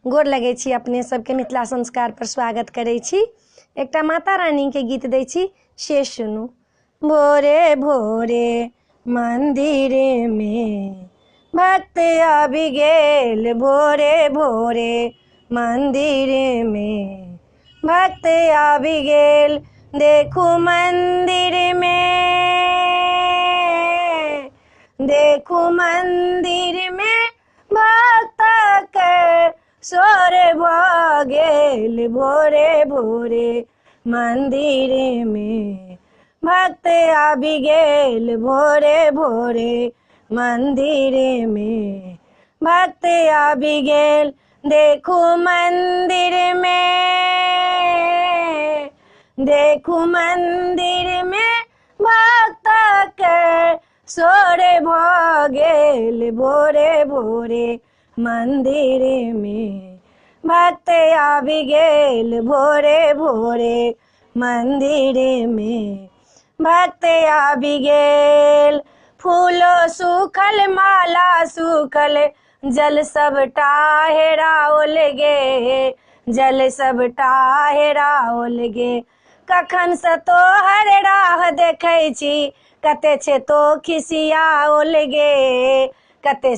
गोर लगै छी अपने सबके मिथिला संस्कार पर स्वागत करै छी। एकटा माता रानी के गीत दै छी, से सुनू। भोरे भोरे मंदिर में भक्त आबि गेल, भोरे भोरे मंदिर में भक्त आबि गेल। देखू मंदिर में, देखू मंदिर में भक्तक सोर भ गेल। भोरे भोरे मंदिर में भक्त आबि गेल, भोरे भोरे मंदिर में भक्त आबि गेल। देखू मंदिर में, देखू मंदिर में भक्तक सोर भ गेल। भोरे भोरे मंदिर में भक्त आबि गेल, भोरे भोरे मंदिर में भक्त आबि गेल। फूलो सूखल, माला सूखल, जल सबटा हेराओल गे, जल सबटा हेराओल गे। कखन से तोहर राह देखै छी, कते छे तो खिसियाओल गे, कते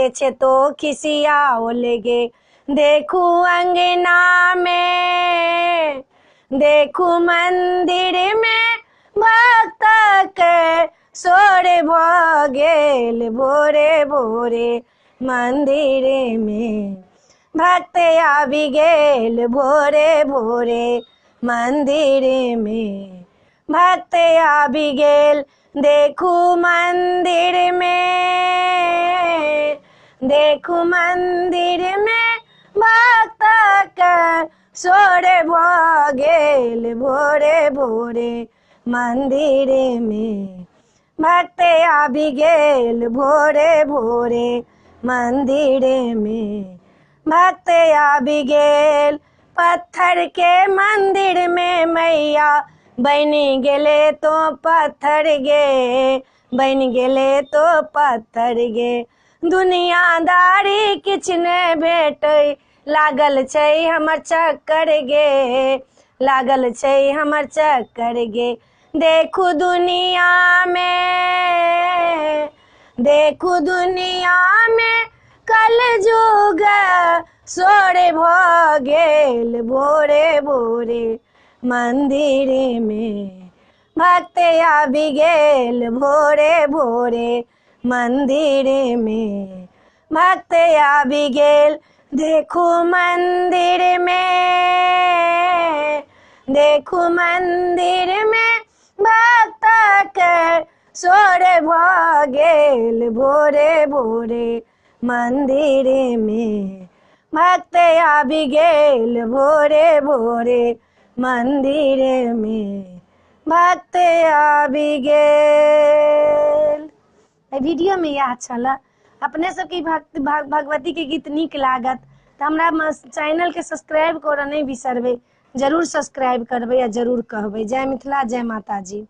छे तो खिसियाओल गे। देखू अंगना में, देखू मंदिर में भक्तक सोर भ गेल। भोरे भोरे मंदिर में भक्त आबि गेल, भोरे भोरे मंदिर में भक्त आबि गेल। देखू मंदिर में, देखू मंदिर में भक्तक सोर भ गेल। भोरे भोरे मंदिर में भक्त आबि गेल, भोरे भोरे मंदिर में भक्त आबि गेल। पत्थर के मंदिर में मैया बनि गेले तो पत्थर गे, बनि गेले तो पत्थर गे। दुनियादारी किछ ने भेटै, लागल छै हमर चक्कर गे, लागल छै हमर चक्कर गे। देखू दुनिया में, देखू दुनिया में कलजुग सोर भ गेल। भोरे भोरे मंदिर में भक्त आबि गेल, भोरे भोरे मंदिर में भक्त आबि गेल। देखू मंदिर में, देखू मंदिर में भक्तक सोर भ गेल। भोरे भोरे मंदिर में भक्त आबि गेल, भोरे भोरे मंदिर में भक्त आबि गेल। वीडियो में यह छला। अपने सबके भगवती के गीत नीक लागत तो हमरा चैनल के सब्सक्राइब करऽ नहीं बिसरबै। जरूर सब्सक्राइब करबै आ जरूर कहबै। जय मिथिला, जय माता जी।